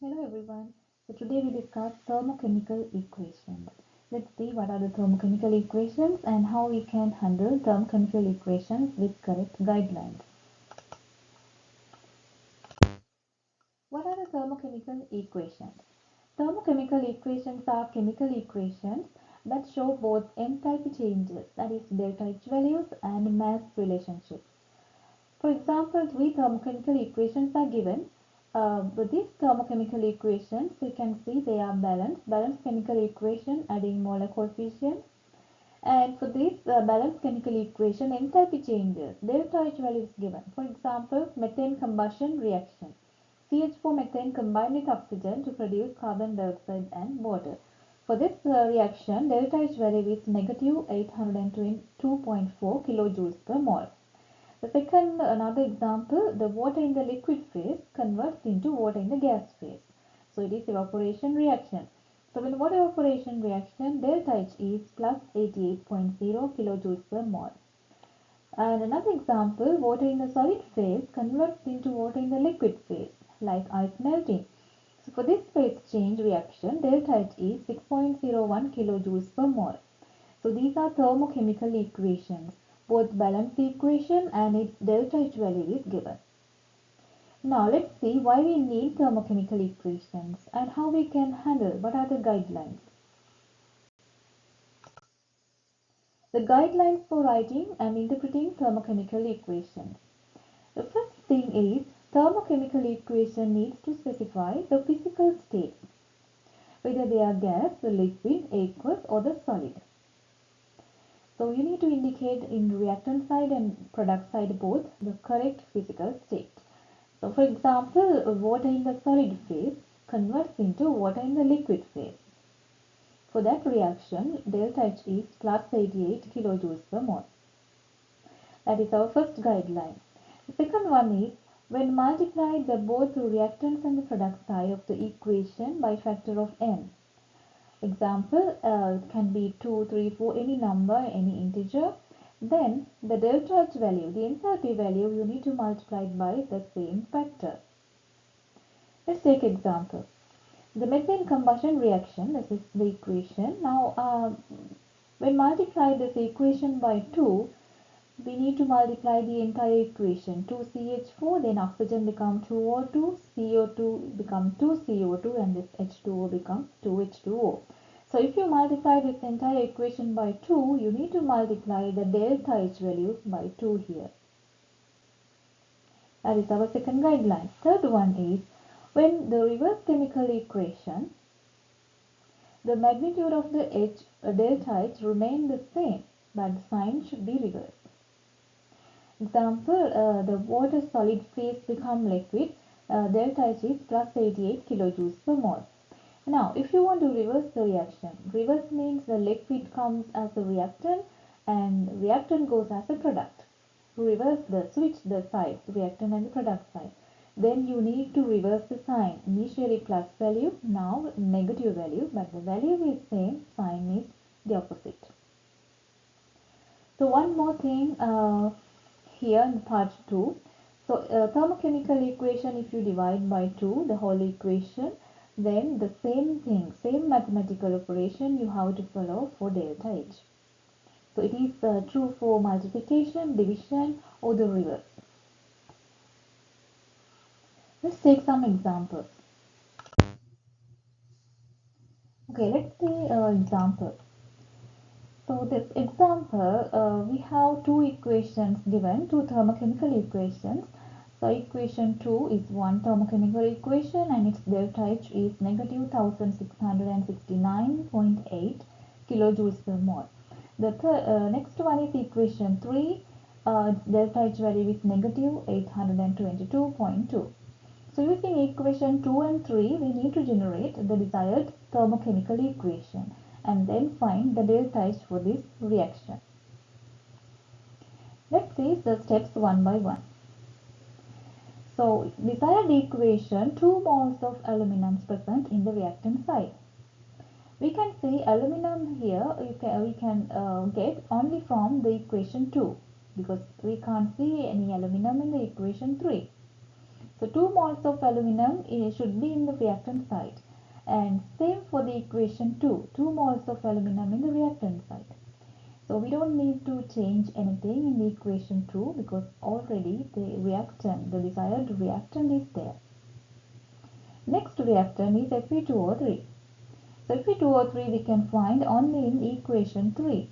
Hello everyone. So today we discuss thermochemical equations. Let's see what are the thermochemical equations and how we can handle thermochemical equations with correct guidelines. What are the thermochemical equations? Thermochemical equations are chemical equations that show both enthalpy changes, that is delta H values, and mass relationships. For example, three thermochemical equations are given. With these thermochemical equations, we can see they are balanced. Balanced chemical equation adding molar coefficient. And for this balanced chemical equation, enthalpy changes. Delta H value is given. For example, methane combustion reaction. CH4 methane combined with oxygen to produce carbon dioxide and water. For this reaction, delta H value is negative 822.4 kilojoules per mole. The second, another example, the water in the liquid phase converts into water in the gas phase. So it is evaporation reaction. So in water evaporation reaction, delta H is plus 88.0 kilojoules per mole. And another example, water in the solid phase converts into water in the liquid phase, like ice melting. So for this phase change reaction, delta H is 6.01 kilojoules per mole. So these are thermochemical equations. Both balance the equation and its delta H value is given. Now let's see why we need thermochemical equations and how we can handle what are the guidelines. The guidelines for writing and interpreting thermochemical equations. The first thing is thermochemical equation needs to specify the physical state, whether they are gas, the liquid, aqueous or the solid. So you need to indicate in reactant side and product side both the correct physical state. So for example, water in the solid phase converts into water in the liquid phase. For that reaction, delta H is plus 88 kilojoules per mole. That is our first guideline. The second one is when multiplied the both reactants and the product side of the equation by factor of n. Example, it can be 2, 3, 4, any number, any integer. Then the delta H value, the enthalpy value, you need to multiply it by the same factor. Let's take example. The methane combustion reaction, this is the equation. Now, when multiply this equation by 2, we need to multiply the entire equation. 2CH4, then oxygen become 2O2, CO2 become 2CO2, and this H2O becomes 2H2O. So if you multiply this entire equation by 2, you need to multiply the delta H values by 2 here. That is our second guideline. Third one is when the reverse chemical equation, the magnitude of the delta H remain the same, but the sign should be reversed. Example, the water solid phase become liquid, delta H is plus 88 kilojoules per mole. Now, if you want to reverse the reaction, reverse means the liquid comes as a reactant and reactant goes as a product. Switch the sides, reactant and the product side. Then you need to reverse the sign. Initially plus value, now negative value, but the value is same, sign is the opposite. So one more thing here in part 2. So thermochemical equation, if you divide by 2 the whole equation, then the same thing, same mathematical operation you have to follow for delta H. So it is true for multiplication, division or the reverse. Let's take some examples. Okay, let's see example. So this example, we have two equations given, two thermochemical equations. So equation 2 is one thermochemical equation and its delta H is negative 1669.8 kilojoules per mole. The next one is equation 3, delta H value is negative 822.2. So using equation 2 and 3, we need to generate the desired thermochemical equation and then find the delta H for this reaction. Let's see the steps one by one. So desired equation, 2 moles of aluminum is present in the reactant side. We can see aluminum here we can get only from the equation 2 because we can't see any aluminum in the equation 3. So 2 moles of aluminum should be in the reactant side. And same for the equation 2. 2 moles of aluminum in the reactant side. So we don't need to change anything in the equation 2 because already the reactant, the desired reactant is there. Next reactant is Fe2O3. So Fe2O3 we can find only in equation 3.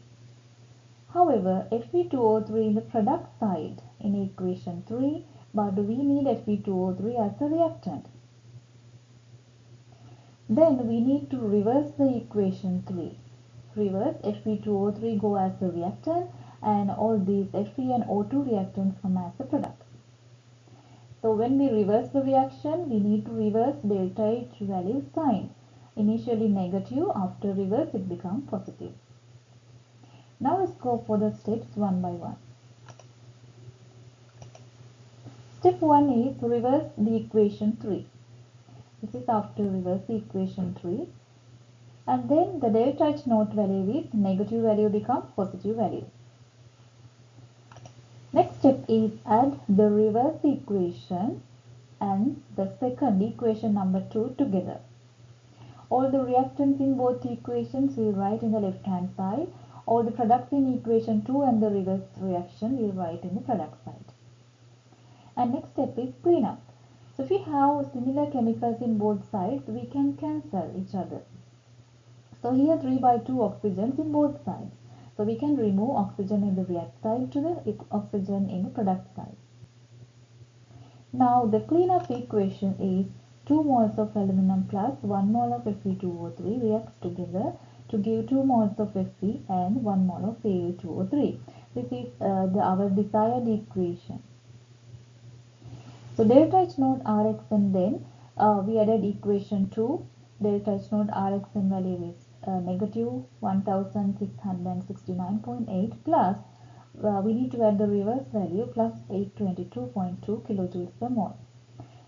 However, Fe2O3 in the product side in equation 3, but we need Fe2O3 as a reactant. Then we need to reverse the equation 3. Reverse Fe2O3 go as a reactant and all these Fe and O2 reactants come as a product. So when we reverse the reaction, we need to reverse delta H value sign. Initially negative, after reverse it becomes positive. Now let's go for the steps one by one. Step 1 is reverse the equation 3. This is after reverse the equation 3. And then the delta H naught value is negative value become positive value. Next step is add the reverse equation and the second equation number 2 together. All the reactants in both equations we write in the left hand side. All the products in equation 2 and the reverse reaction we write in the product side. And next step is cleanup. So if we have similar chemicals in both sides, we can cancel each other. So here 3 by 2 oxygens in both sides. So we can remove oxygen in the react side to the oxygen in the product side. Now the cleanup equation is 2 moles of aluminum plus 1 mole of Fe2O3 reacts together to give 2 moles of Fe and 1 mole of Al2O3. This is our desired equation. So delta H naught Rx and then we added equation 2. Delta H naught Rxn value is negative 1669.8 plus we need to add the reverse value plus 822.2 kilojoules per mole.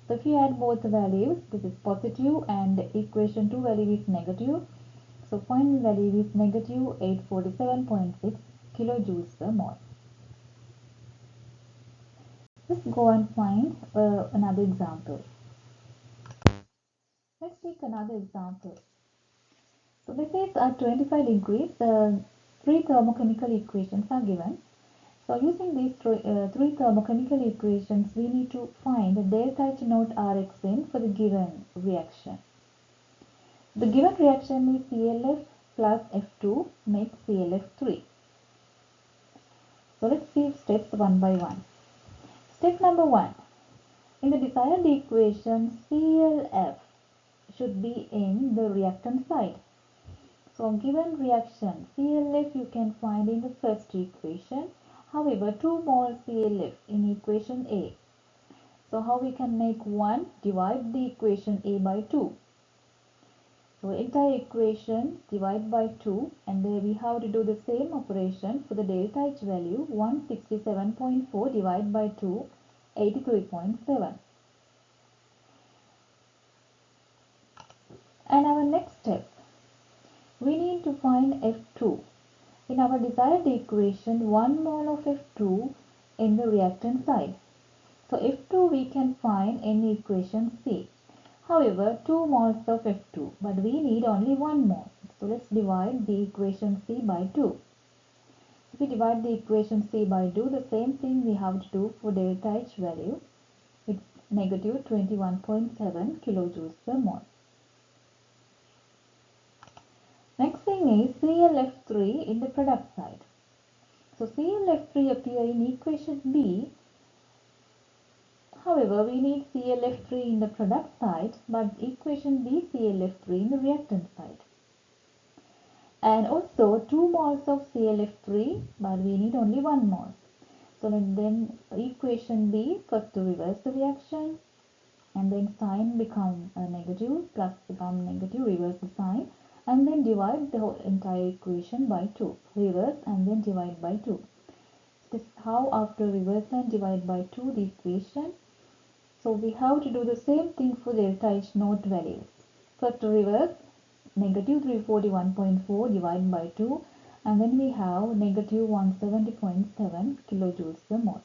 So if you add both values, this is positive and equation 2 value is negative. So final value is negative 847.6 kilojoules per mole. Let's go and find another example. Let's take another example. So this is at 25 degrees, 3 thermochemical equations are given. So using these 3 thermochemical equations, we need to find delta H naught Rxn for the given reaction. The given reaction is ClF plus F2 makes ClF3. So let's see steps one by one. Step number 1. In the desired equation, ClF should be in the reactant side. So given reaction, ClF you can find in the first equation. However, 2 mole ClF in equation A. So how we can make 1? Divide the equation A by 2. So entire equation divide by 2 and there we have to do the same operation for the delta H value 167.4 divided by 2, 83.7. And our next step, we need to find F2. In our desired equation, 1 mole of F2 in the reactant side. So F2 we can find in equation C. However, 2 moles of F2, but we need only 1 mole. So let's divide the equation C by 2. If we divide the equation C by 2, the same thing we have to do for delta H value. It's negative 21.7 kilojoules per mole. Next thing is ClF3 in the product side. So ClF3 appear in equation B. However, we need ClF3 in the product side, but equation B ClF3 in the reactant side. And also 2 moles of ClF3, but we need only 1 mole. So then equation B, first to reverse the reaction, and then sign become negative, plus become negative, reverse the sign, and then divide the whole entire equation by 2. Reverse and then divide by 2. This is how after reverse and divide by 2 the equation. So we have to do the same thing for delta H naught values. First reverse, negative 341.4 divided by 2 and then we have negative 170.7 kilojoules per mole.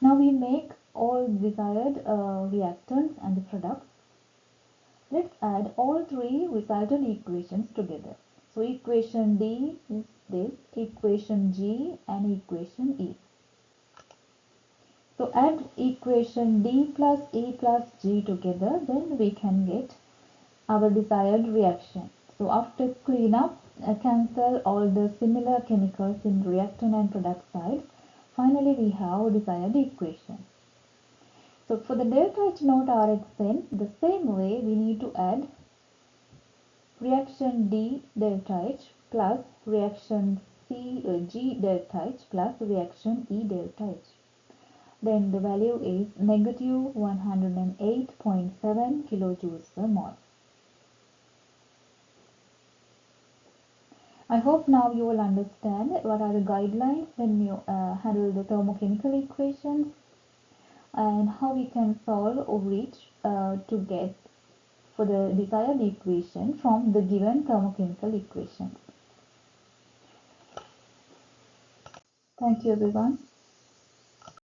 Now we make all desired reactants and the products. Let's add all three resultant equations together. So equation D is this, equation G and equation E. So add equation D plus E plus G together, then we can get our desired reaction. So after cleanup, cancel all the similar chemicals in reactant and product sides. Finally, we have desired equation. So for the delta H naught RHN, the same way we need to add reaction D delta H plus reaction G delta H plus reaction E delta H. Then the value is negative 108.7 kilojoules per mole. I hope now you will understand what are the guidelines when you handle the thermochemical equations and how we can solve or reach to get for the desired equation from the given thermochemical equations. Thank you everyone.